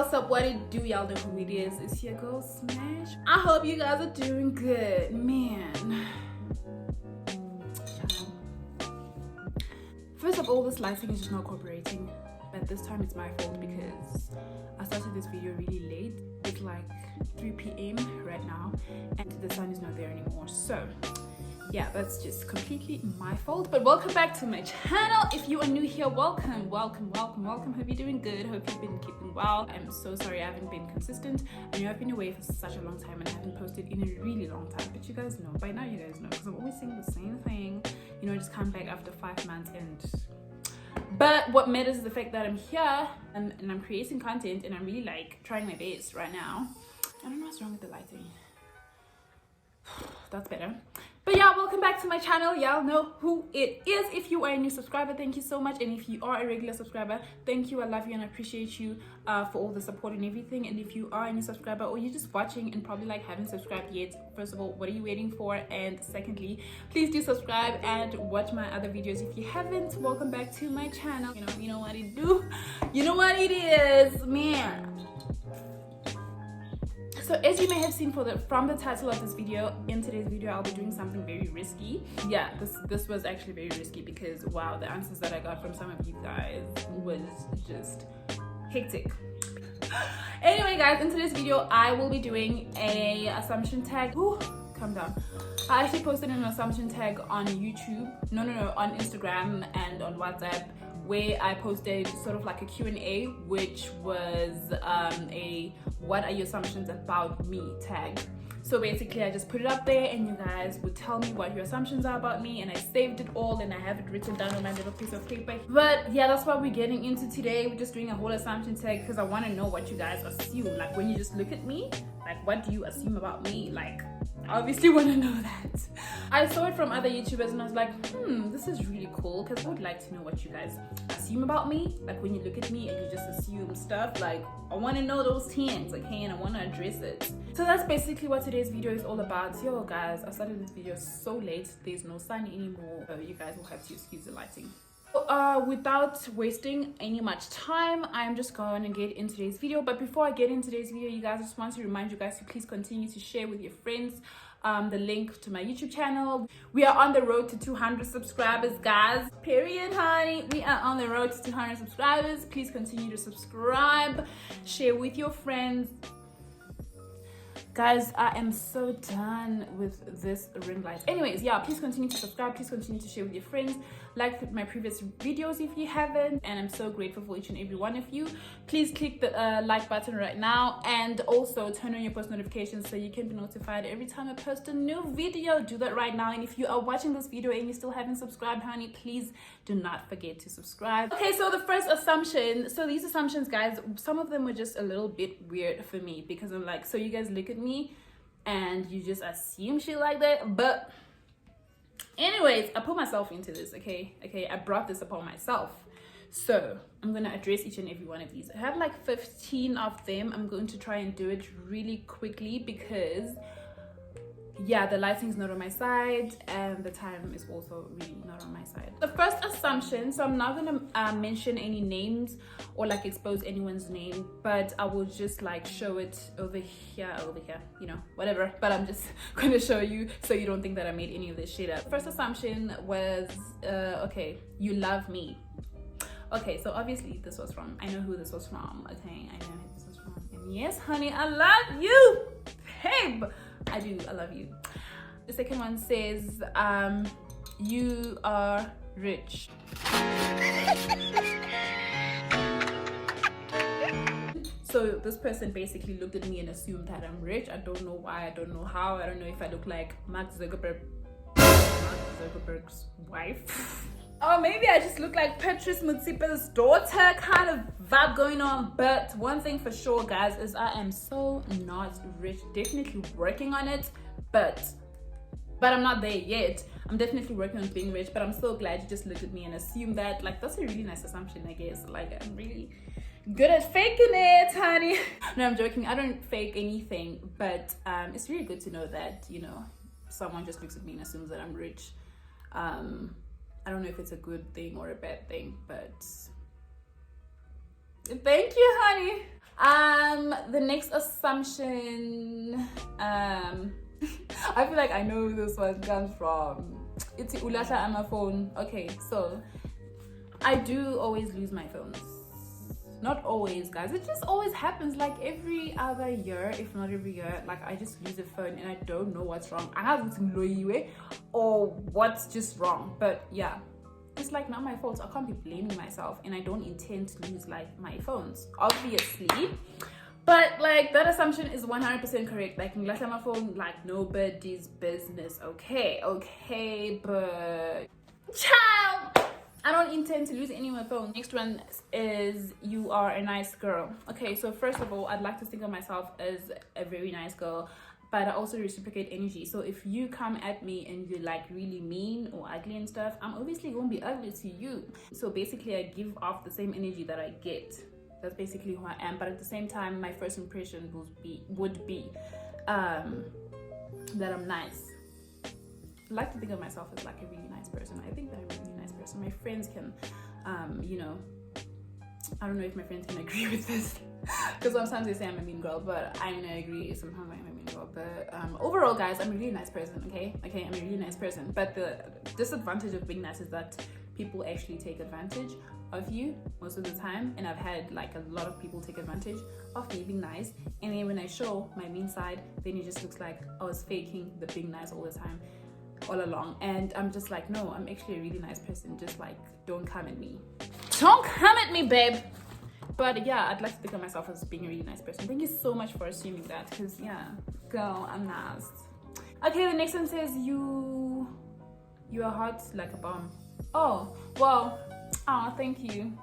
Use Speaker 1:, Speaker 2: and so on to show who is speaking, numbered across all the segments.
Speaker 1: what's up, what it do? Y'all know who it is. It's your girl Smash. I hope you guys are doing good, man. First of all, this lighting is just not cooperating, but this time it's my fault because I started this video really late. It's like 3 p.m. right now and the sun is not there anymore, so yeah, that's just completely my fault. But welcome back to my channel. If you are new here, welcome. Hope you're doing good. Hope you've been keeping well. I'm so sorry I haven't been consistent. I know I've been away for such a long time and I haven't posted in a really long time, but you guys know by now, you guys know, because I'm always saying the same thing, you know, just come back after 5 months. But what matters is the fact that I'm here and I'm creating content and I'm really like trying my best right now. I don't know what's wrong with the lighting. That's better. But yeah, welcome back to my channel. Y'all know who it is. If you are a new subscriber, thank you so much. And if you are a regular subscriber, thank you. I love you and I appreciate you for all the support and everything. And if you are a new subscriber or you're just watching and probably like haven't subscribed yet, first of all, what are you waiting for? And secondly, please do subscribe and watch my other videos if you haven't. Welcome back to my channel. You know what it do, you know what it is, man. So as you may have seen from the title of this video, in today's video I'll be doing something very risky. Yeah, this was actually very risky because wow, the answers that I got from some of you guys was just hectic. Anyway guys, in today's video I will be doing a assumption tag. Ooh, calm down. I actually posted an assumption tag on YouTube, no, on Instagram and on WhatsApp, where I posted sort of like a Q&A, which was a what are your assumptions about me tag. So basically I just put it up there and you guys would tell me what your assumptions are about me, and I saved it all and I have it written down on my little piece of paper. But yeah, that's what we're getting into today. We're just doing a whole assumption tag because I want to know what you guys assume. Like when you just look at me, like what do you assume about me? Like I obviously want to know that. I saw it from other YouTubers and I was like, this is really cool because I would like to know what you guys assume about me. Like when you look at me and you just assume stuff, like I want to know those things, okay, and I want to address it. So that's basically what today's video is all about. Yo guys, I started this video so late, there's no sun anymore, so you guys will have to excuse the lighting. Without wasting any much time, I'm just going to get into today's video. But before I get into today's video, you guys, I just want to remind you guys to please continue to share with your friends the link to my YouTube channel. We are on the road to 200 subscribers, guys. Period, honey. We are on the road to 200 subscribers. Please continue to subscribe, share with your friends. Guys, I am so done with this ring light. Anyways, yeah, please continue to subscribe, please continue to share with your friends, like my previous videos if you haven't, and I'm so grateful for each and every one of you. Please click the like button right now and also turn on your post notifications so you can be notified every time I post a new video. Do that right now. And if you are watching this video and you still haven't subscribed, honey, please do not forget to subscribe. Okay, so the first assumption, so these assumptions, guys, some of them were just a little bit weird for me because I'm like, so you guys look at me and you just assume shit like that. But anyways, I put myself into this, okay, I brought this upon myself, so I'm gonna address each and every one of these. I have like 15 of them. I'm going to try and do it really quickly because yeah, the lighting's not on my side and the time is also really not on my side. The first assumption, so I'm not gonna mention any names or like expose anyone's name, but I will just like show it over here, you know, whatever, but I'm just gonna show you so you don't think that I made any of this shit up. First assumption was okay, you love me. Okay, so obviously this was from, I know who this was from, okay, I know who this was from, and yes honey, I love you, babe. I do, I love you. The second one says, you are rich. So this person basically looked at me and assumed that I'm rich. I don't know why, I don't know how, I don't know if I look like Mark Zuckerberg's wife. Or maybe I just look like Patrice Mutsipa's daughter, kind of vibe going on. But one thing for sure, guys, is I am so not rich. Definitely working on it, but I'm not there yet. I'm definitely working on being rich, but I'm so glad you just looked at me and assumed that. Like, that's a really nice assumption, I guess. Like, I'm really good at faking it, honey. No, I'm joking. I don't fake anything, but it's really good to know that, you know, someone just looks at me and assumes that I'm rich. I don't know if it's a good thing or a bad thing, but Thank you, honey. The next assumption, I feel like I know who this one comes from. It's Ulata on my phone. Okay, so I do always lose my phones. Not always, guys. It just always happens, like every other year, if not every year. Like I just lose a phone and I don't know what's wrong. I have to or what's just wrong. But yeah, it's like not my fault. I can't be blaming myself, and I don't intend to lose like my phones, obviously. But like that assumption is 100% correct. Like last time my phone, like nobody's business. Okay, but child, I don't intend to lose any of my phone. Next one is you are a nice girl. Okay, so first of all, I'd like to think of myself as a very nice girl, but I also reciprocate energy. So if you come at me and you're like really mean or ugly and stuff, I'm obviously gonna be ugly to you. So basically I give off the same energy that I get. That's basically who I am. But at the same time, my first impression would be that I'm nice. I like to think of myself as like a really nice person. I think that I'm a really nice person. My friends can, I don't know if my friends can agree with this, because sometimes they say I'm a mean girl, but I'm gonna agree. Sometimes I'm a mean girl, but overall, guys, I'm a really nice person. Okay, I'm a really nice person. But the disadvantage of being nice is that people actually take advantage of you most of the time, and I've had like a lot of people take advantage of me being nice, and then when I show my mean side, then it just looks like I was faking the being nice all the time, all along. And I'm just like, no, I'm actually a really nice person. Just like, don't come at me, babe. But yeah, I'd like to think of myself as being a really nice person. Thank you so much for assuming that, because yeah, girl, I'm nice. Okay, the next one says you are hot like a bomb. Oh well, thank you.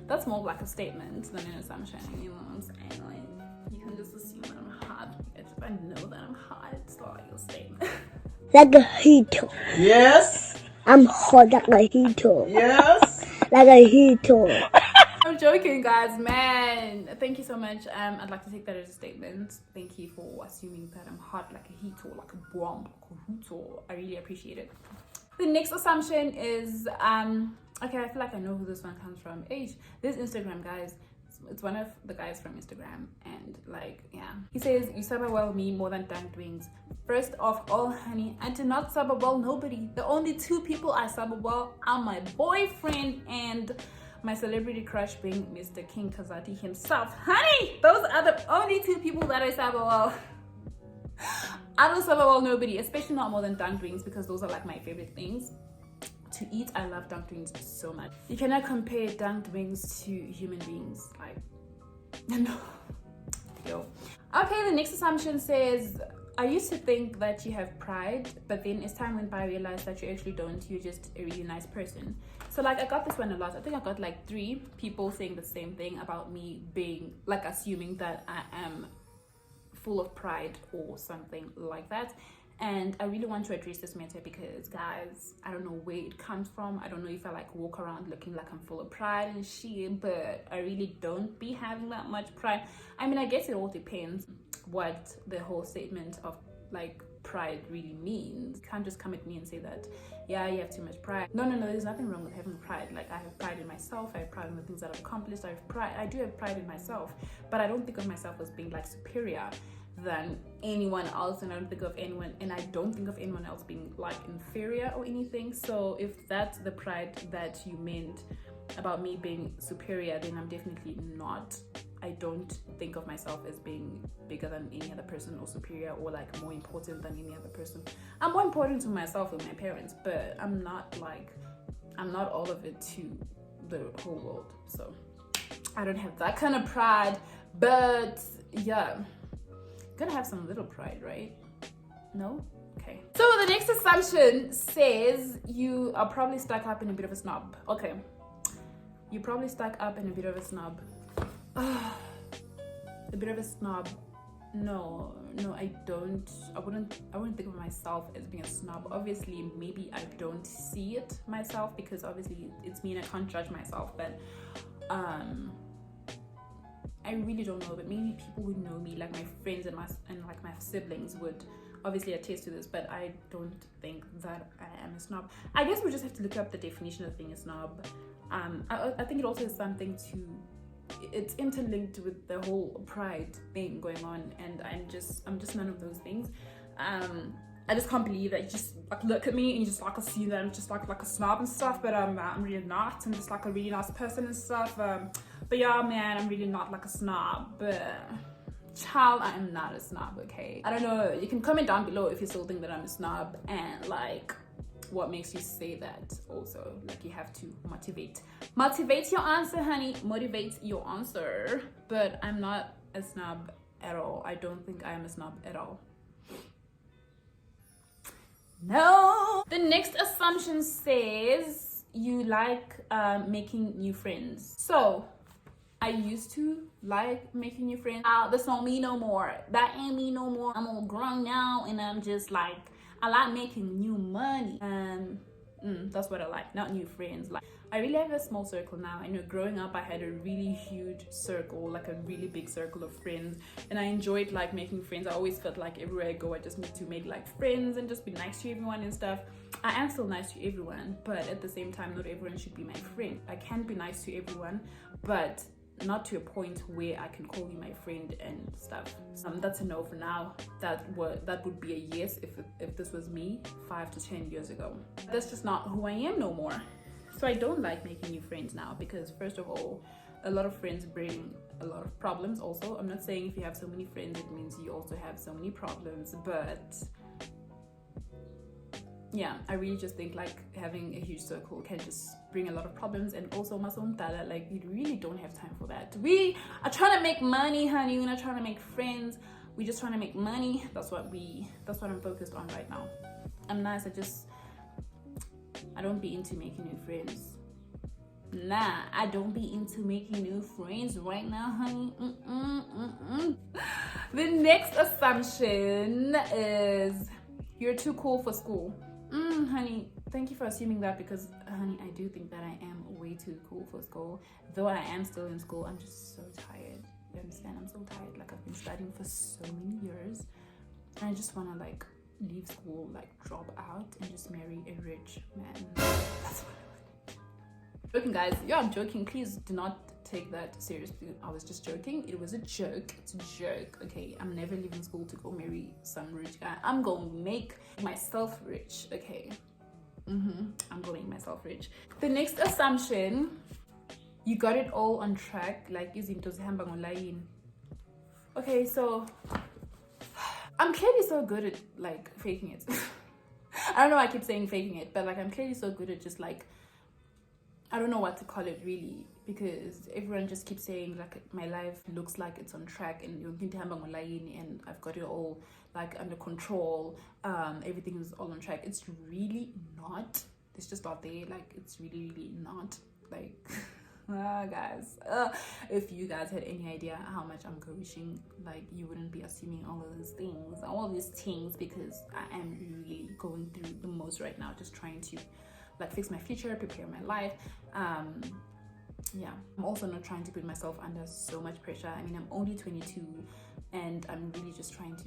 Speaker 1: That's more like a statement than an assumption, you know what I'm saying? Like, you can just assume that I'm hot. If I know that I'm hot, it's not like a statement.
Speaker 2: Like a heater.
Speaker 3: Yes.
Speaker 2: I'm hot like a heater.
Speaker 3: Yes.
Speaker 2: Like a heater.
Speaker 1: I'm joking, guys, man. Thank you so much. I'd like to take that as a statement. Thank you for assuming that I'm hot like a heater, like a bomb, like a hooter. I really appreciate it. The next assumption is okay, I feel like I know who this one comes from. This Instagram, guys. It's one of the guys from Instagram, and like, yeah, he says you sub well me more than dunked wings. First of all, honey, I do not sub well nobody. The only two people I sub well are my boyfriend and my celebrity crush being Mr. King Kazati himself. Honey, those are the only two people that I sub well. I don't sub well nobody, especially not more than dunked wings, because those are like my favorite things to eat. I love dunked wings so much. You cannot compare dunked wings to human beings. Like, no. Yo. Okay, the next assumption says, I used to think that you have pride, but then as time went by, I realized that you actually don't. You're just a really nice person. So like, I got this one a lot. I think I got like 3 people saying the same thing about me being like, assuming that I am full of pride or something like that. And I really want to address this matter because, guys, I don't know where it comes from. I don't know if I like walk around looking like I'm full of pride and shit, but I really don't be having that much pride. I mean, I guess it all depends what the whole statement of like pride really means. You can't just come at me and say that, yeah, you have too much pride. No, there's nothing wrong with having pride. Like, I have pride in myself. I have pride in the things that I've accomplished. I do have pride in myself, but I don't think of myself as being like superior than anyone else, and I don't think of anyone else being like inferior or anything. So if that's the pride that you meant about me being superior, then I'm definitely not. I don't think of myself as being bigger than any other person or superior or like more important than any other person. I'm more important to myself and my parents, but I'm not all of it to the whole world. So I don't have that kind of pride, but yeah, gonna have some little pride, right? No? Okay. So the next assumption says you are probably stuck up in a bit of a snob. Okay. You're probably stuck up in a bit of a snob. A bit of a snob. No, I don't. I wouldn't think of myself as being a snob. Obviously, maybe I don't see it myself because obviously it's me and I can't judge myself, but I really don't know, but maybe people who know me, like my friends and my siblings, would obviously attest to this, but I don't think that I am a snob. I guess we just have to look up the definition of being a snob. I think it also has something to, it's interlinked with the whole pride thing going on, and I'm just none of those things. I just can't believe that you just like look at me and you just like assume that I'm just like a snob and stuff, but I'm really not. I'm just like a really nice person and stuff. But yeah, man, I'm really not like a snob. But child, I am not a snob. Okay, I don't know. You can comment down below if you still think that I'm a snob, and like what makes you say that. Also, like you have to motivate your answer, honey. Motivate your answer. But I'm not a snob at all. I don't think I am a snob at all. No. The next assumption says you like making new friends. So I used to like making new friends. That's not me no more. That ain't me no more. I'm all grown now, and I'm just like, I like making new money. That's what I like, not new friends. Like, I really have a small circle now. I know growing up I had a really huge circle, like a really big circle of friends, and I enjoyed like making friends. I always felt like everywhere I go I just need to make like friends and just be nice to everyone and stuff. I am still nice to everyone, but at the same time not everyone should be my friend. I can be nice to everyone, but not to a point where I can call you my friend and stuff. That's a no for now. That would be a yes if this was me 5 to 10 years ago. That's just not who I am no more. So I don't like making new friends now, because first of all, a lot of friends bring a lot of problems also. I'm not saying if you have so many friends it means you also have so many problems, but yeah, I really just think like having a huge circle can just bring a lot of problems. And also like you really don't have time for that. We are trying to make money, honey. We're not trying to make friends. We're just trying to make money. That's what I'm focused on right now. I'm nice. I don't be into making new friends. Nah, I don't be into making new friends right now, honey. The next assumption is you're too cool for school. Honey, thank you for assuming that, because honey, I do think that I am way too cool for school. Though I am still in school, I'm just so tired. You understand? I'm so tired. Like, I've been studying for so many years, and I just want to like leave school, like drop out and just marry a rich man. That's what I want. Joking, guys. Yeah, I'm joking. Please do not take that seriously. I was just joking. It was a joke. It's a joke. Okay, I'm never leaving school to go marry some rich guy. I'm gonna make myself rich. Okay, I'm gonna make myself rich. The next assumption, you got it all on track, like izinto zihamba ngolayini. Okay, so I'm clearly so good at like faking it. I don't know why I keep saying faking it, but like I'm clearly so good at just like, I don't know what to call it really, because everyone just keeps saying like my life looks like it's on track and I've got it all like under control. Everything is all on track. It's really not. It's just not there. Like, it's really not. Like, guys, if you guys had any idea how much I'm coaching, like, you wouldn't be assuming all these things, because I am really going through the most right now, just trying to like fix my future, prepare my life. Yeah, I'm also not trying to put myself under so much pressure. I mean, I'm only 22 and I'm really just trying to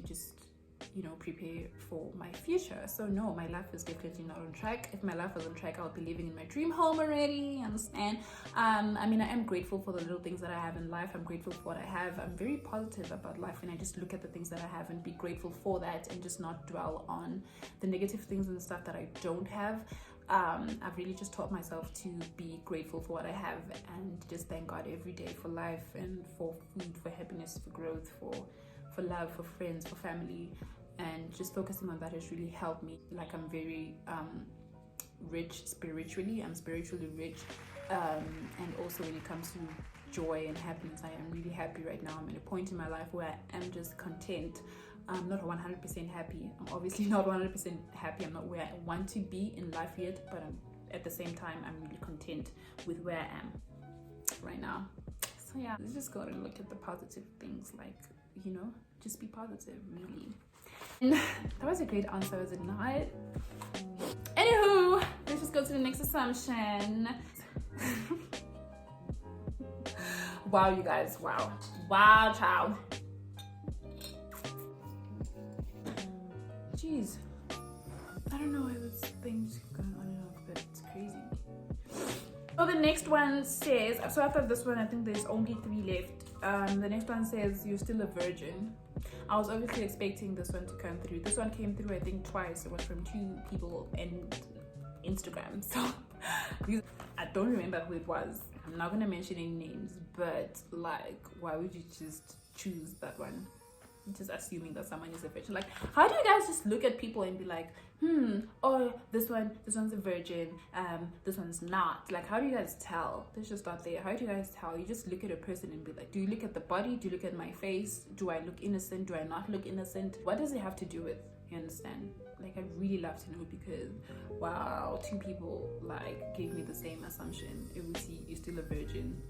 Speaker 1: prepare for my future. So no, my life is definitely not on track. If my life was on track, I would be living in my dream home already, understand? I mean, I am grateful for the little things that I have in life. I'm grateful for what I have. I'm very positive about life, and I just look at the things that I have and be grateful for that, and just not dwell on the negative things and the stuff that I don't have. I've really just taught myself to be grateful for what I have, and just thank God every day for life, and for food, for happiness, for growth, for love, for friends, for family. And just focusing on that has really helped me. Like, I'm very rich spiritually. I'm spiritually rich, and also when it comes to joy and happiness, I am really happy right now. I'm at a point in my life where I am just content. I'm not 100% happy. I'm obviously not 100% happy. I'm not where I want to be in life yet, but at the same time, I'm really content with where I am right now. So yeah, let's just go and look at the positive things, like, just be positive, really. And that was a great answer, was it not? Anywho, let's just go to the next assumption. Wow, you guys, wow, child. Jeez. I don't know why this thing's going on and off, but it's crazy. So the next one says, so after this one, I think there's only 3 left. The next one says, you're still a virgin. I was obviously expecting this one to come through. This one came through, I think, twice. It was from 2 people and Instagram. So I don't remember who it was. I'm not gonna mention any names, but like, why would you just choose that one? Just assuming that someone is a virgin. Like, how do you guys just look at people and be like, oh, this one's a virgin, this one's not? Like, how do you guys tell? Let's just start there. How do you guys tell? You just look at a person and be like, do you look at the body? Do you look at my face? Do I look innocent? Do I not look innocent? What does it have to do with? You understand? Like, I'd really love to know, because wow, 2 people like gave me the same assumption. It would see you're still a virgin,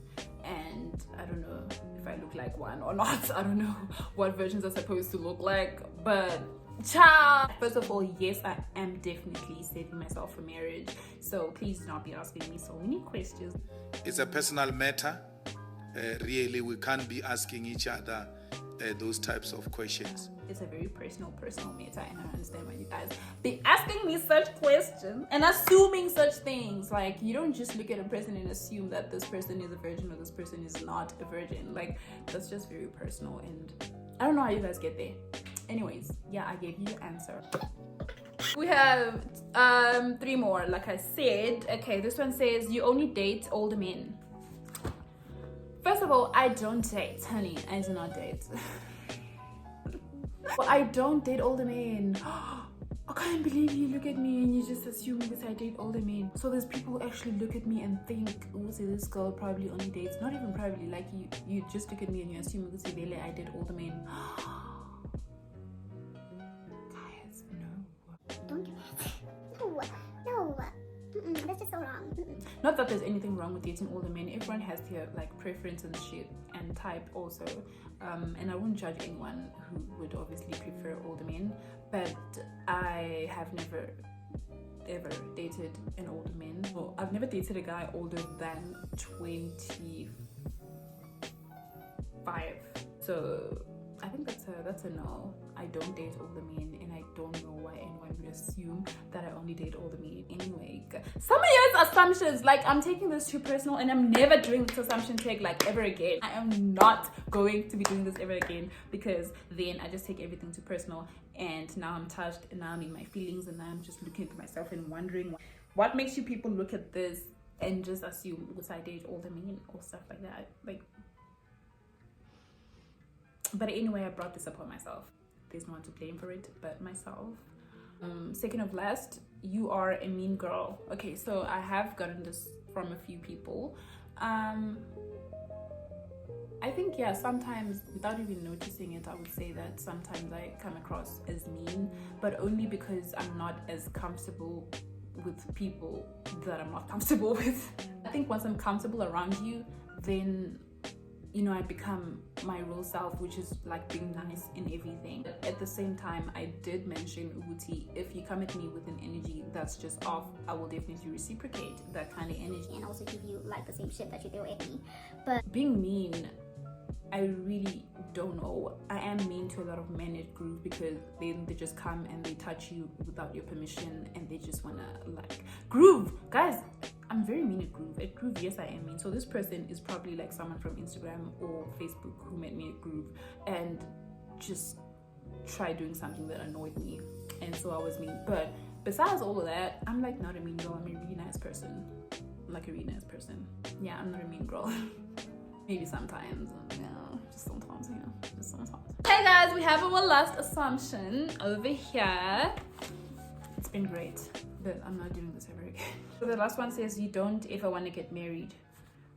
Speaker 1: and I don't know if I look like one or not. I don't know what virgins are supposed to look like, but ciao. First of all, yes, I am definitely saving myself for marriage, so please do not be asking me so many questions.
Speaker 3: It's a personal matter. Really, we can't be asking each other those types of questions.
Speaker 1: It's a very personal matter, and I understand why you guys be asking me such questions and assuming such things. Like, you don't just look at a person and assume that this person is a virgin or this person is not a virgin. Like, that's just very personal, and I don't know how you guys get there. Anyways, yeah, I gave you your answer. We have 3 more, like I said. Okay, this one says, you only date older men. First of all, I don't date, honey. I do not date. Well, I don't date older men. I can't believe you look at me and you just assume that I date older men. So there's people who actually look at me and think, oh, see, this girl probably only dates, not even probably, like you just look at me and you assume that I date older men. Guys, no.
Speaker 4: Don't do that. No. That's just so wrong.
Speaker 1: Not that there's anything wrong with dating older men. Everyone has their like preference and shit and type also. And I wouldn't judge anyone who would obviously prefer older men. But I have never ever dated an older man. Well, I've never dated a guy older than 25. So I think that's a no. I don't date older men, and I don't know why anyone would assume that I only date older men anyway. Some of your assumptions, like, I'm taking this too personal, and I'm never doing this assumption take like ever again. I am not going to be doing this ever again, because then I just take everything too personal, and now I'm touched, and now I'm in my feelings, and now I'm just looking at myself and wondering what makes you people look at this and just assume because I date older men or stuff like that. Like, but anyway, I brought this upon myself. There's no one to blame for it but myself. Second of last, you are a mean girl. Okay, so I have gotten this from a few people. I think, yeah, sometimes without even noticing it, I would say that sometimes I come across as mean, but only because I'm not as comfortable with people that I'm not comfortable with. I think once I'm comfortable around you, then, you know, I become my real self, which is like being nice in everything. But at the same time, I did mention, Ubuti, if you come at me with an energy that's just off, I will definitely reciprocate that kind of energy.
Speaker 4: And also give you like the same shit that you throw at me. But
Speaker 1: being mean, I really don't know. I am mean to a lot of men at Groove, because they just come and they touch you without your permission, and they just wanna like Groove. Guys, I'm very mean at Groove. At Groove, yes, I am mean. So this person is probably like someone from Instagram or Facebook who met me at Groove and just tried doing something that annoyed me, and so I was mean. But besides all of that, I'm like not a mean girl. I'm a really nice person. I'm like a really nice person. Yeah, I'm not a mean girl. Maybe sometimes, just sometimes, just sometimes. Hey guys, we have our last assumption over here. It's been great, but I'm not doing this ever again. So the last one says, you don't ever want to get married.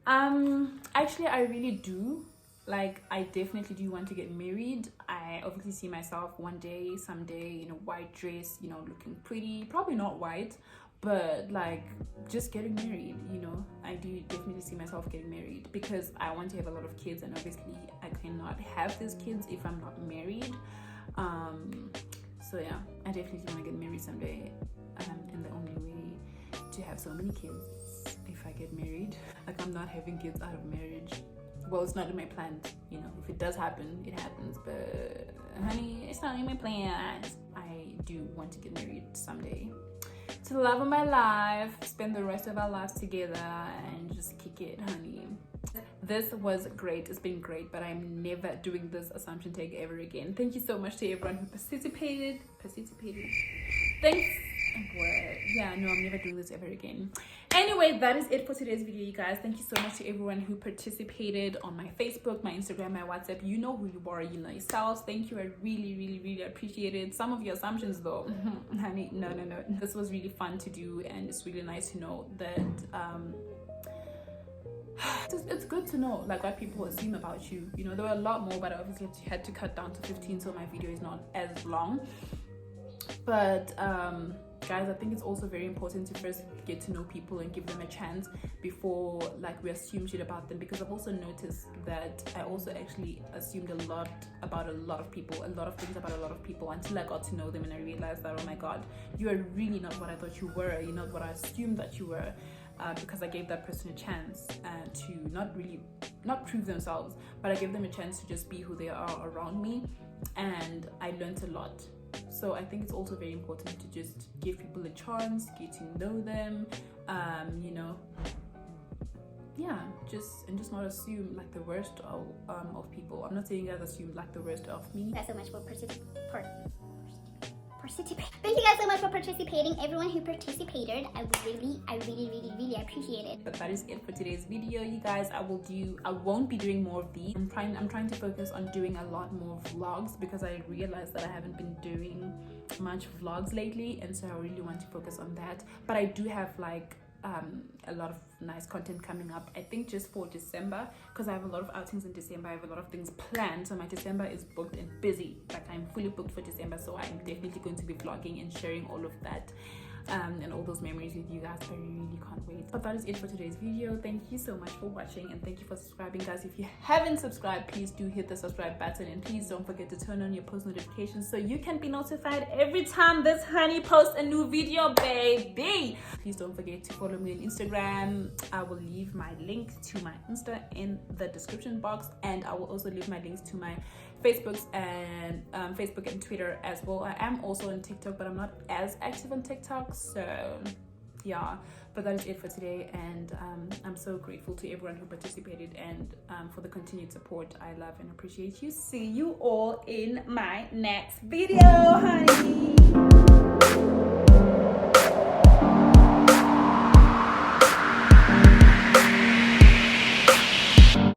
Speaker 1: Actually, I really do. Like, I definitely do want to get married. I obviously see myself one day, someday, in a white dress, you know, looking pretty. Probably not white, but like just getting married, you know. I do definitely see myself getting married, because I want to have a lot of kids, and obviously I cannot have these kids if I'm not married. So yeah, I definitely want to get married someday, and the only way to have so many kids if I get married. Like, I'm not having kids out of marriage. Well, it's not in my plans, you know. If it does happen, it happens, but honey, it's not in my plans. I do want to get married someday. To the love of my life, spend the rest of our lives together and just kick it, honey. This was great. It's been great, but I'm never doing this assumption take ever again. Thank you so much to everyone who participated. Thanks. Yeah, no, I'm never doing this ever again. Anyway, that is it for today's video, you guys. Thank you so much to everyone who participated on my Facebook, my Instagram, my WhatsApp. You know who you are, you know yourselves. Thank you. I really appreciate it. Some of your assumptions though, honey, no. This was really fun to do, and it's really nice to know that it's good to know like what people assume about you. You know, there were a lot more, but I obviously had to cut down to 15 so my video is not as long. But guys, I think it's also very important to first get to know people and give them a chance before like we assume shit about them, because I've also noticed that I also actually assumed a lot about a lot of people, a lot of things about a lot of people, until I got to know them and I realized that, oh my god, you are really not what I thought you were. You're not what I assumed that you were. Because I gave that person a chance to not prove themselves, but I gave them a chance to just be who they are around me, and I learned a lot. So I think it's also very important to just give people a chance, get to know them, you know, yeah, just not assume like the worst of people. I'm not saying guys assume like the worst of me.
Speaker 4: Thank you guys so much for Thank you guys so much for participating. Everyone who participated, I really appreciate it.
Speaker 1: But that is it for today's video, you guys. I won't be doing more of these. I'm trying to focus on doing a lot more vlogs, because I realized that I haven't been doing much vlogs lately, and so I really want to focus on that. But I do have like a lot of nice content coming up, I think, just for December, because I have a lot of outings in December. I have a lot of things planned, so my December is booked and busy. Like, I'm fully booked for December, so I'm definitely going to be vlogging and sharing all of that and all those memories with you guys. I really can't wait. But that is it for today's video. Thank you so much for watching, and thank you for subscribing, guys. If you haven't subscribed, please do hit the subscribe button, and please don't forget to turn on your post notifications so you can be notified every time this honey posts a new video, baby. Please don't forget to follow me on Instagram. I will leave my link to my Insta in the description box, and I will also leave my links to my Facebook and Twitter as well. I am also on TikTok, but I'm not as active on TikTok, so yeah. But that is it for today, and I'm so grateful to everyone who participated, and for the continued support. I love and appreciate you. See you all in my next video, honey.